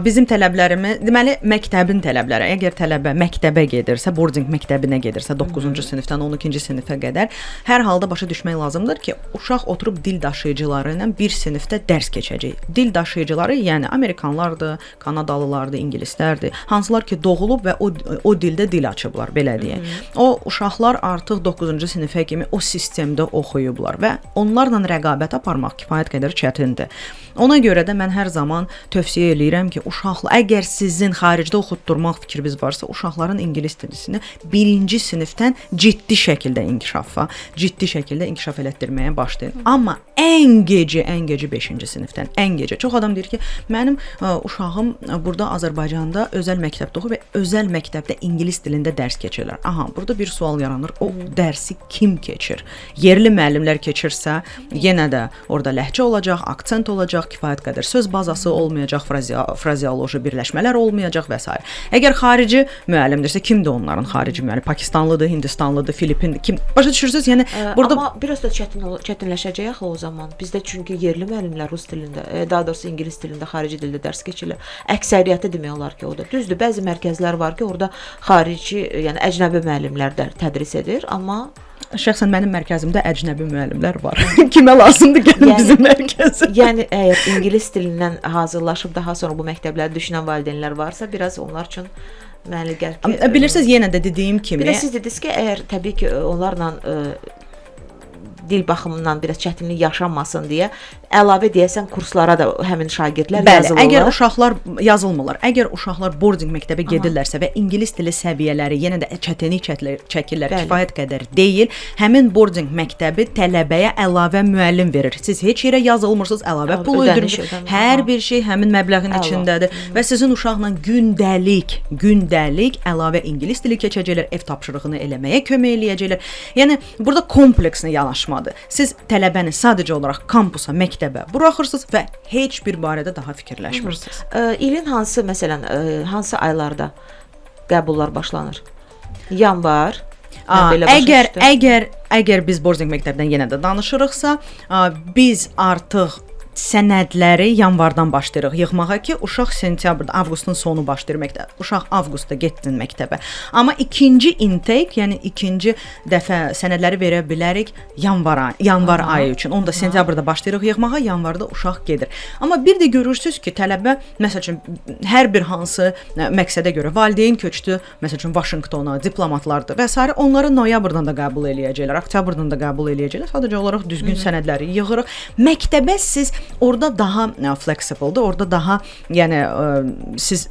Bizim tələblərimiz, deməli məktəbin tələbləri. Əgər tələbə məktəbə gedirsə, boarding məktəbinə gedirsə 9-cu sinifdən 12-ci sinifə qədər hər halda başa düşmək lazımdır ki, uşaq oturub dil daşıyıcıları ilə bir sinifdə dərs keçəcək. Dil daşıyıcıları, yəni Amerikanlardır, Kanadalılardır, ingilislərdir. Hansılar ki doğulub və o dildə dil açıblar, belə deyək. O uşaqlar artıq 9-cu sinifə kimi o sistemdə oxuyublar və onlarla rəqabət aparmaq kifayət qədər çətindir. Ona görə də mən hər zaman tövsiyə eləyirəm ki, uşaqlar, əgər sizin xaricdə oxutdurmaq fikriniz varsa, uşaqların ingilis dilini 1-ci sinifdən ciddi şəkildə inkişaf elətdirməyə başlayın. Amma ən gecə 5-ci sinifdən, ən gecə. Çox adam deyir ki, mənim uşağım burada Azərbaycanda özəl məktəbdə oxuyur və özəl məktəbdə ingilis dilində dərs keçirlər. Aha, burada bir sual yaranır. O dərsi kim keçir? Yerli müəllimlər keçirsə, yenə də orada ləhcə olacaq, aksent olacaq, kifayət qədər söz bazası olmayacaq, frazeoloji birləşmələr olmayacaq və s. Əgər xarici müəllimdirsə, kimdir onların xarici müəllim? Pakistanlıdır, Hindistanlıdır, Filipin, kim? Başa düşürsüz? Yəni burada amma biraz da çətinləşəcək axı o zaman. Bizdə çünki yerli müəllimlər rus dilində, daha doğrusu ingilis dilində, xarici dildə dərs keçirlər. Əksəriyyəti demək olar ki, o da düzdür. Bəzi mərkəzlər var ki, orada xarici, yəni əcnəbi müəllimlər də tədris edir, amma şəxsən mənim mərkəzimdə əcnəbi müəllimlər var. Kimə lazımdır gəlin bizim mərkəzə? Yəni əgər ingilis dilindən hazırlaşıb daha sonra bu məktəblərdə düşünən valideynlər varsa, biraz onlar üçün mənə gəlir ki, bilirsiniz, yenə də dediyim kimi, bir də siz dediniz ki, əgər təbii ki onlarla dil baxımından biraz çətinlik yaşanmasın deyə əlavə deyəsən kurslara da həmin şagirdlər yazılırlar. Əgər uşaqlar yazılmırlar, əgər uşaqlar boarding məktəbə gedirlərsə və ingilis dili səviyyələri yenə də çətinlik çəkirlər, kifayət qədər deyil, həmin boarding məktəbi tələbəyə əlavə müəllim verir. Siz heç yerə yazılmırsınız, əlavə pul ödənirsiniz. Hər bir şey həmin məbləğin içindədir və sizin uşaqla gündəlik əlavə ingilis dili keçəcəklər, ev tapşırığını eləməyə kömək eləyəcəklər. Yəni burada kompleksli yanaşmadır. Siz tələbəni sadəcə olaraq kampusa, məktəbə buraxırsınız və heç bir barədə daha fikirləşmirsiniz. İlin hansı, məsələn, hansı aylarda qəbullar başlanır? Yanvar. Əgər biz boarding məktəbdən yenə də danışırıqsa, biz artıq sənədləri yanvardan başlayırıq yığmağa ki, uşaq sentyabrda, avqustun sonu başlayır məktəbə. Uşaq avqustda getsin məktəbə. Amma ikinci intake, yəni ikinci dəfə sənədləri verə bilərik yanvar ayı üçün. Onu da sentyabrda başlayırıq yığmağa, yanvarda uşaq gedir. Amma bir də görürsüz ki, tələbə, məsəl üçün, hər bir hansı məqsədə görə valideyn köçdü, məsəl üçün, Vaşinqtona, diplomatlardır və s. Onları noyabrdan da qəbul eləyəcəklər, oktyabrdan da qəbul eləyəcəklər. Sadəcə olaraq düzgün sənədləri yığırıq. Məktəbə siz orada daha flexible-dır, orada daha, yəni siz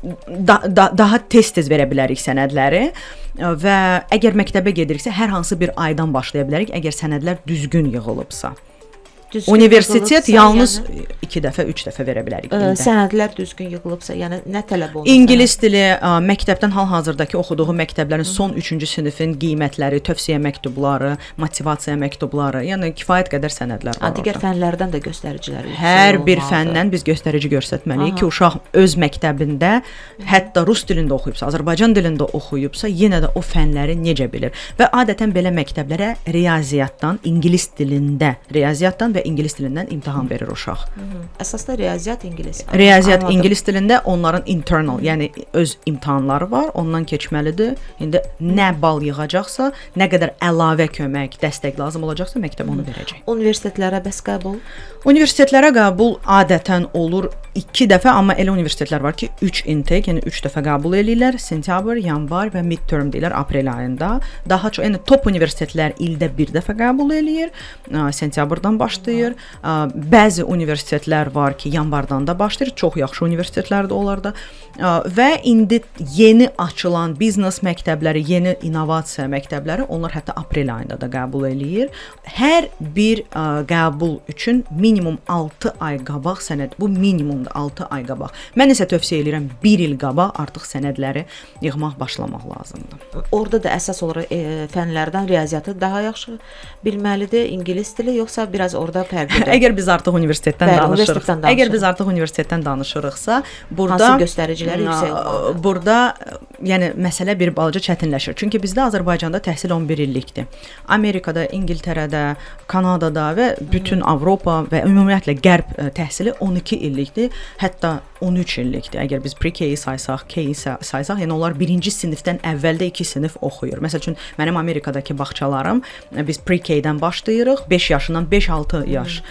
daha tez verə bilərik sənədləri və əgər məktəbə gediriksə, hər hansı bir aydan başlaya bilərik, əgər sənədlər düzgün yığılıbsa. Universitet yalnız 2 dəfə, 3 dəfə verə bilərik. Sənədlər düzgün yığılıbsa, yəni nə tələb olunur? İngilis dili, məktəbdən hal-hazırdakı oxuduğu məktəblərin son 3-cü sinifin qiymətləri, tövsiyə məktubları, motivasiya məktubları, yəni kifayət qədər sənədlər var. Digər fənlərdən də göstəriciləri. Hər bir fəndən biz göstərici göstərməliyik ki, uşaq öz məktəbində, hətta rus dilində oxuyubsa, Azərbaycan dilində oxuyubsa, yenə də o fənləri necə bilir. Və adətən belə məktəblərə riyaziyyatdan və ingilis dilindən imtahan verir uşaq. Əsasda riyaziyyat ingilis. Riyaziyyat ingilis dilində onların internal, yəni öz imtahanları var, ondan keçməlidir. İndi nə bal yığacaqsa, nə qədər əlavə kömək, dəstək lazım olacaqsa, məktəb onu verəcək. Universitetlərə bəs qəbul? Universitetlərə qəbul adətən olur 2 dəfə, amma elə universitetlər var ki, 3 intake, yəni 3 dəfə qəbul eləyirlər. Sentyabr, yanvar və midterm deyirlər aprel ayında. Daha çox, yəni top universitetlər ildə 1 dəfə qəbul eləyir. Sentyabrdan başlayır. Bəzi universitetlər var ki, yanvardan da başlayır. Çox yaxşı universitetlərdir onlar da. Və indi yeni açılan biznes məktəbləri, yeni innovasiya məktəbləri, onlar hətta aprel ayında da qəbul eləyir. Hər bir qəbul üçün minimum 6 ay qabaq sənəd, bu minimum lazımdır 6 ay qabaq. Mən isə tövsiyə edirəm 1 il qabaq artıq sənədləri yığmaq başlamaq lazımdır. Orada da əsas olaraq fənlərdən riyaziyyatı daha yaxşı bilməlidir, ingilis dili, yoxsa biraz orada fərqlidir? Əgər biz artıq universitetdən Bəli, danışırıq. universitetdən danışırıq. Əgər biz artıq universitetdən danışırıqsa, burada hansı göstəricilər yüksək olmalıdır? Burada yəni məsələ bir balaca çətinləşir. Çünki bizdə Azərbaycanda təhsil 11 illikdir. Amerikada, İngiltərədə, Kanadada və bütün Avropa və ümumiyyətlə Qərb təhsili 12 illikdir, hətta 13 illikdir. Əgər biz pre-K-yi saysaq, K-yi saysaq, yəni onlar 1-ci sinifdən əvvəldə 2 sinif oxuyur. Məsəl üçün mənim Amerikadakı bağçalarım biz pre-K-dən başlayırıq, 5 yaşından 5-6 yaş.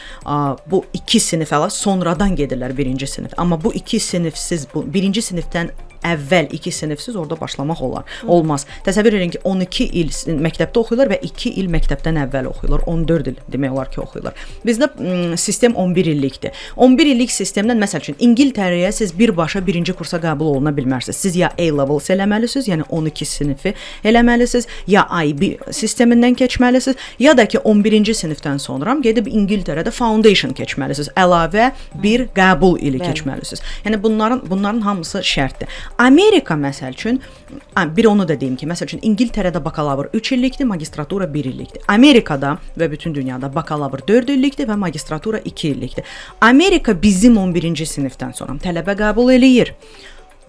Bu 2 sinif əla sonradan gedirlər 1-ci sinif. Amma bu 2 sinifsiz, bu 1-ci sinifdən əvvəl 2 sinifsiz orada başlamaq olar. Olmaz. Təsəvvür edin ki, 12 il məktəbdə oxuyurlar və 2 il məktəbdən əvvəl oxuyurlar. 14 il demək olar ki, oxuyurlar. Bizdə sistem 11 illikdir. 11 illik sistemdən məsəl üçün İngiltərəyə siz birbaşa 1-ci kursa qəbul oluna bilmərsiniz. Siz ya A-levels eləməlisiniz, yəni 12 sinifi eləməlisiniz, ya IB sistemindən keçməlisiniz, ya da ki 11-ci sinifdən sonra gedib İngiltərədə foundation keçməlisiniz. Əlavə bir qəbul ili keçməlisiniz. Yəni bunların hamısı şərtdir. Amerika məsəl üçün bir onu da deyim ki, məsəl üçün İngiltərədə bakalavr 3 illikdir, magistratura 1 illikdir. Amerikada və bütün dünyada bakalavr 4 illikdir və magistratura 2 illikdir. Amerika bizim 11-ci sinifdən sonra tələbə qəbul eləyir.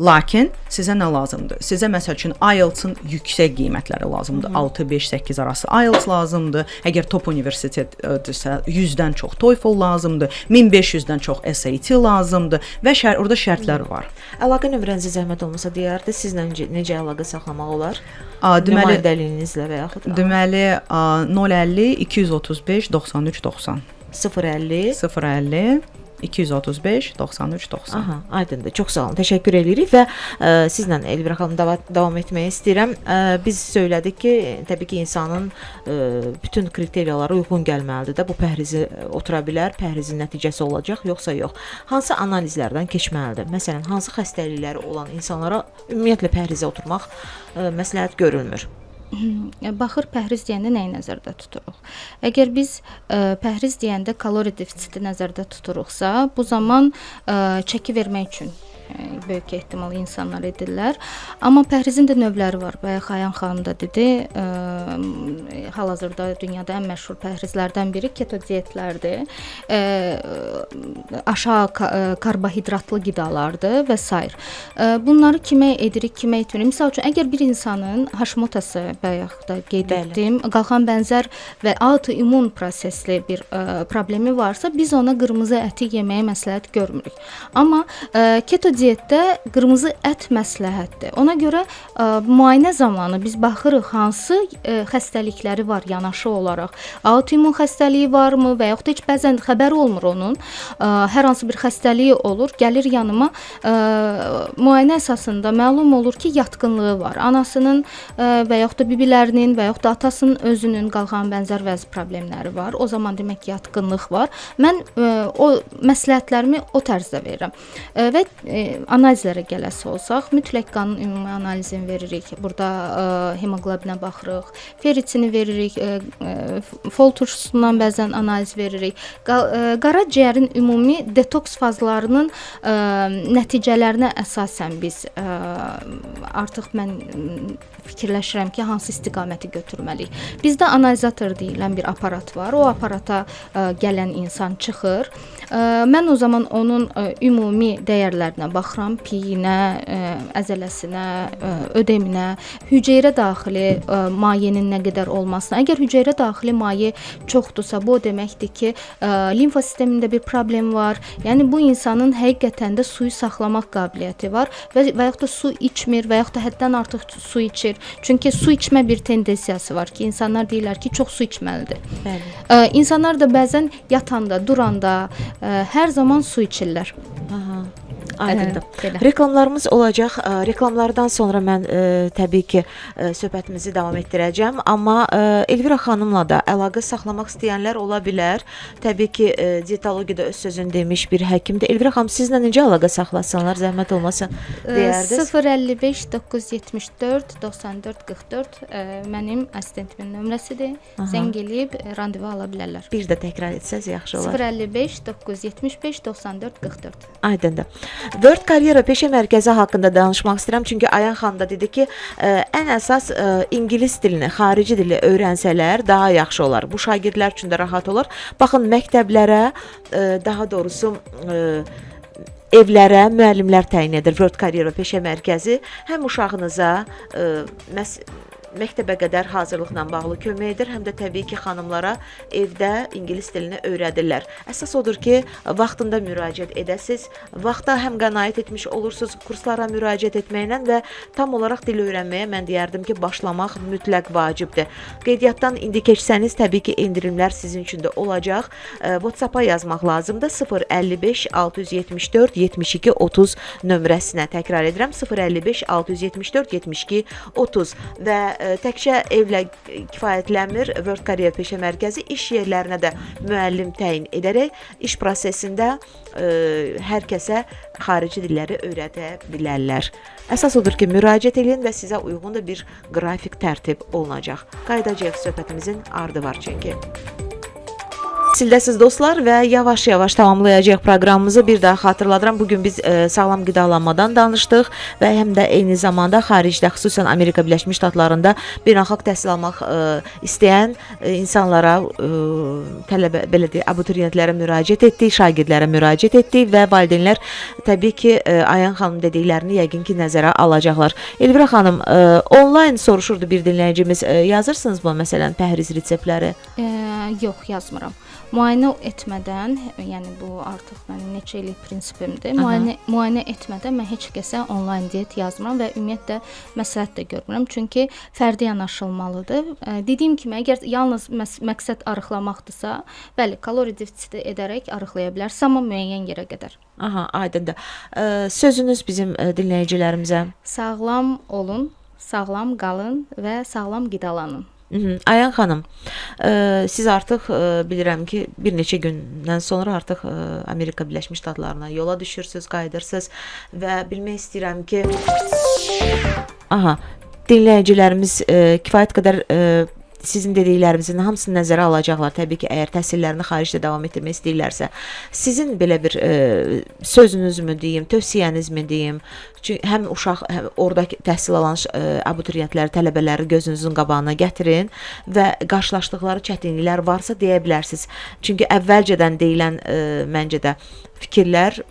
Lakin sizə nə lazımdır? Sizə məsəl üçün IELTS-ın yüksək qiymətləri lazımdır. 6, 5, 8 arası IELTS lazımdır. Əgər top universitetdirsə 100-dən çox TOEFL lazımdır. 1500-dən çox SAT lazımdır və orada şərtlər var. Əlaqə nömrənizi zəhmət olmasa deyərdi, sizlə necə əlaqə saxlamaq olar? Deməli, nümayəndəliyinizlə və yaxud deməli 050 235 93 90. 050 050 235 93 90. Aha, aydındır. Çox sağ olun. Təşəkkür edirik və sizlə Elvira xanım davam etmək istəyirəm. Biz söylədik ki, təbii ki, insanın bütün kriteriyalara uyğun gəlməlidir də. Bu pəhrizi otura bilər, pəhrizin nəticəsi olacaq, yoxsa yox. Hansı analizlərdən keçməlidir? Məsələn, hansı xəstəlikləri olan insanlara ümumiyyətlə pəhrizə oturmaq məsləhət görülmür? Baxır pəhriz deyəndə nəyi nəzərdə tuturuq? Əgər biz pəhriz deyəndə kalori defisiti nəzərdə tuturuqsa, bu zaman çəki vermək üçün böyük ehtimal insanlar edirlər. Amma pəhrizin də növləri var. Bayaq Xayan xanım da dedi, hal-hazırda dünyada ən məşhur pəhrizlərdən biri keto diyetlərdir. Aşağı karbohidratlı qidalardır və s. Bunları kimə edirik, kimə etmirik? Məsəl üçün, əgər bir insanın Hashimoto'su, bayaq da qeyd etdim, qalxan bənzər və autoimmun prosesli bir problemi varsa, biz ona qırmızı əti yeməyə məsləhət görmürük. Amma keto diyetdə qırmızı ət məsləhətdir. Ona görə müayinə zamanı biz baxırıq hansı xəstəlikləri var yanaşı olaraq. Autoimmun xəstəliyi varmı və yaxud da heç bəzən xəbəri olmur onun. Hər hansı bir xəstəliyi olur, gəlir yanıma. Müayinə əsasında məlum olur ki, yatqınlığı var. Anasının və yaxud da bibilərinin və yaxud da atasının özünün qalxan bənzər vəzi problemləri var. O zaman demək ki, yatqınlıq var. Mən o məsləhətlərimi o tərzdə verirəm. Və analizlərə gələsi olsaq, mütləq qanın ümumi analizini veririk. Burada hemoqlobinə baxırıq, feritini veririk, fol turşusundan bəzən analiz veririk. Qaraciyərin ümumi detoks fazlarının nəticələrinə əsasən biz artıq mən fikirləşirəm ki, hansı istiqaməti götürməliyik. Bizdə analizator deyilən bir aparat var. O aparata gələn insan çıxır. Mən o zaman onun ümumi dəyərlərinə baxıram, piyinə, əzələsinə, ödeminə, hüceyrə daxili mayenin nə qədər olmasına. Əgər hüceyrə daxili maye çoxdursa, bu o deməkdir ki, limfa sistemində bir problem var. Yəni bu insanın həqiqətən də suyu saxlamaq qabiliyyəti var və yaxud da su içmir və yaxud da həddən artıq su içir. Çünki su içmə bir tendensiyası var ki, insanlar deyirlər ki, çox su içməlidir. Bəli. İnsanlar da bəzən yatanda, duranda hər zaman su içirlər. Aha. Aydındır. Belə. Reklamlarımız olacaq. Reklamlardan sonra mən təbii ki söhbətimizi davam etdirəcəm, amma Elvira xanımla da əlaqə saxlamaq istəyənlər ola bilər. Təbii ki dietologiyada öz sözünü demiş bir həkimdir. Elvira xanım, sizlə necə əlaqə saxlasınlar, zəhmət olmasa deyərdiniz? 055 974 94 44 mənim assistentimin nömrəsidir. Zəng eləyib randevu ala bilərlər. Bir də təkrar etsəz yaxşı olar. 055 975 94 44. Aydındır. World Karyera Peşə Mərkəzi haqqında danışmaq istəyirəm, çünki Ayan xanım da dedi ki, ən əsas ingilis dilini, xarici dili öyrənsələr daha yaxşı olar. Bu şagirdlər üçün də rahat olar. Baxın, məktəblərə, daha doğrusu evlərə müəllimlər təyin edir World Karyera Peşə Mərkəzi. Həm uşağınıza məktəbə qədər hazırlıqla bağlı kömək edir, həm də təbii ki, xanımlara evdə ingilis dilini öyrədirlər. Əsas odur ki, vaxtında müraciət edəsiz, vaxta həm qənaət etmiş olursunuz, kurslara müraciət etməklə və tam olaraq dil öyrənməyə mən deyərdim ki, başlamaq mütləq vacibdir. Qeydiyyatdan indi keçsəniz, təbii ki, endirimlər sizin üçün də olacaq. WhatsApp-a yazmaq lazımdır. 055 674 72 30 nömrəsinə təkrar edirəm. 055 674 72 30 və təkcə evlə kifayətlənmir. World Career Peşə Mərkəzi iş yerlərinə də müəllim təyin edərək iş prosesində hər kəsə xarici dilləri öyrədə bilərlər. Əsas odur ki, müraciət edin və sizə uyğun da bir qrafik tərtib olunacaq. Qayıdacağıq, söhbətimizin ardı var çünki. Sildəsiz dostlar və yavaş-yavaş tamamlayacaq proqramımızı bir daha xatırladıram. Bugün biz sağlam qidalanmadan danışdıq və həm də eyni zamanda xaricdə, xüsusən Amerika Birləşmiş Ştatlarında beynəlxalq təhsil almaq istəyən insanlara, tələbə, belə deyək, abituriyentlərə müraciət etdik, şagirdlərə müraciət etdik və valideynlər təbii ki, Ayan xanım dediklərini yəqin ki, nəzərə alacaqlar. Elvira xanım, onlayn soruşurdu bir dinləyicimiz, yazırsınızmı məsələn pəhriz reseptləri? Yox, yazmıram. Müayinə etmədən, yəni bu artıq mənim neçə illik prinsipimdir. Müayinə etmədən mən heç kəsə onlayn diyet yazmıram və ümumiyyətlə məsləhət də görmürəm. Çünki fərdi yanaşılmalıdır. Dediyim kimi, əgər yalnız məqsəd arıqlamaqdırsa, bəli, kalori defisiti edərək arıqlaya bilərsən, amma müəyyən yerə qədər. Aha, aydındır. Sözünüz bizim dinləyicilərimizə. Sağlam olun, sağlam qalın və sağlam qidalanın. Ayan xanım, siz artıq bilirəm ki, bir neçə gündən sonra artıq Amerika Birləşmiş Ştatlarına yola düşürsüz, qayıdırsınız və bilmək istəyirəm ki, dinləyicilərimiz kifayət qədər sizin dediklərinizin hamısını nəzərə alacaqlar. Təbii ki, əgər təhsillərini xaricdə davam etdirmək istəyirlərsə, sizin belə bir sözünüzmü deyim, tövsiyənizmi deyim? Çünki həm uşaq, həm orada təhsil alan abituriyentləri, tələbələri gözünüzün qabağına gətirin və qarşılaşdıqları çətinliklər varsa deyə bilərsiniz. Çünki əvvəlcədən deyilən məncə də fikirlər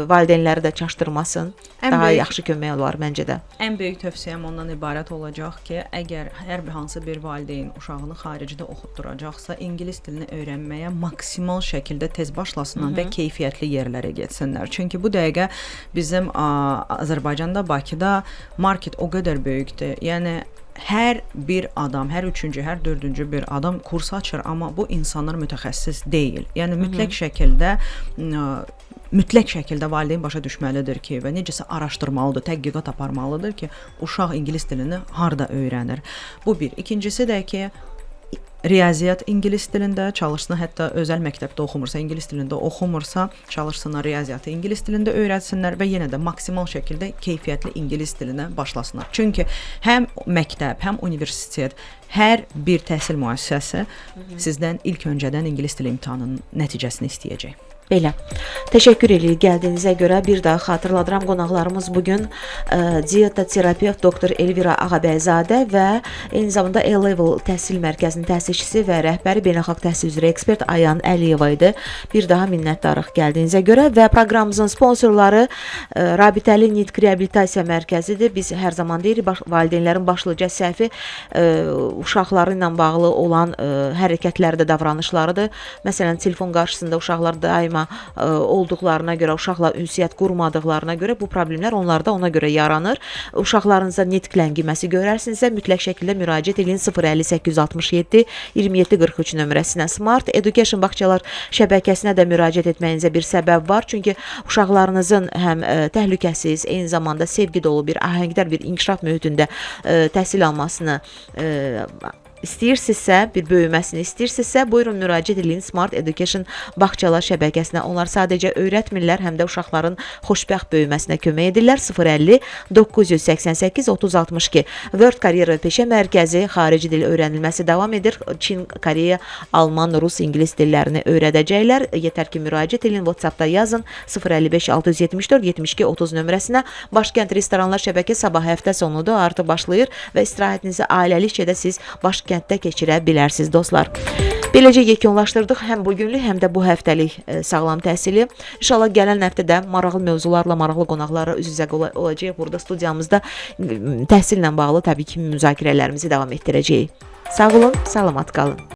valideynləri də çaşdırmasın. Daha yaxşı kömək olar məncə də. Ən böyük tövsiyəm ondan ibarət olacaq ki, əgər hər hansı bir valideyn uşağını xaricdə oxutduracaqsa, ingilis dilini öyrənməyə maksimal şəkildə tez başlasınlar və keyfiyyətli yerlərə getsinlər. Çünki bu dəqiqə bizim Azərbaycanda, Bakıda market o qədər böyükdür. Yəni hər bir adam, hər üçüncü, hər dördüncü bir adam kurs açır, amma bu insanlar mütəxəssis deyil. Yəni mütləq şəkildə valideyn başa düşməlidir ki, və necəsə araşdırmalıdır, tədqiqat aparmalıdır ki, uşaq ingilis dilini harda öyrənir. Bu bir. İkincisi də ki, riyaziyyat ingilis dilində çalışsın, hətta özəl məktəbdə oxumursa, ingilis dilində oxumursa, çalışsınlar riyaziyyatı ingilis dilində öyrətsinlər və yenə də maksimal şəkildə keyfiyyətli ingilis dilinə başlasınlar. Çünki həm məktəb, həm universitet, hər bir təhsil müəssisəsi sizdən ilk öncədən ingilis dili imtahanının nəticəsini istəyəcək. Belə. Təşəkkür edirik gəldiyinizə görə. Bir daha xatırladıram, qonaqlarımız bugün dietoterapevt doktor Elvira Ağabəyzadə və eyni zamanda A-Level Təhsil Mərkəzinin təsisçisi və rəhbəri beynəlxalq təhsil üzrə ekspert Ayan Əliyeva idi. Bir daha minnətdarıq gəldiyinizə görə və proqramımızın sponsorları Rabitəli Nitq Reabilitasiya Mərkəzidir. Biz hər zaman deyirik, valideynlərin başlıca səhvi uşaqları ilə bağlı olan hərəkətləri də davranışlarıdır. Məsələn, telefon qarşısında uşaqlar daima yanaşma olduqlarına görə, uşaqla ünsiyyət qurmadıqlarına görə bu problemlər onlarda ona görə yaranır. Uşaqlarınıza nitq ləngiməsi görərsinizsə, mütləq şəkildə müraciət edin 050 867 27 43 nömrəsinə. Smart Education bağçalar şəbəkəsinə də müraciət etməyinizə bir səbəb var. Çünki uşaqlarınızın həm təhlükəsiz, eyni zamanda sevgi dolu bir ahəngdar bir inkişaf mühitində təhsil almasını istəyirsinizsə, bir böyüməsini istəyirsinizsə, buyurun müraciət edin Smart Education bağçalar şəbəkəsinə. Onlar sadəcə öyrətmirlər, həm də uşaqların xoşbəxt böyüməsinə kömək edirlər. 050 988 30 62. World Career və Peşə Mərkəzi xarici dil öyrənilməsi davam edir. Çin, Koreya, Alman, Rus, İngilis dillərini öyrədəcəklər. Yetər ki, müraciət edin, WhatsApp-da yazın 055 674 72 30 nömrəsinə. Başkənd restoranlar şəbəkə sabah həftə sonudur, artıq başlayır və istirahətinizi ailəlikcə də siz Başkənddə keçirə bilərsiniz dostlar. Beləcə yekunlaşdırdıq həm bugünlük, həm də bu həftəlik sağlam təhsili. İnşallah gələn həftədə maraqlı mövzularla, maraqlı qonaqlara üz-üzə olacağıq. Burada studiyamızda təhsillə bağlı təbii ki, müzakirələrimizi davam etdirəcəyik. Sağ olun, salamat qalın.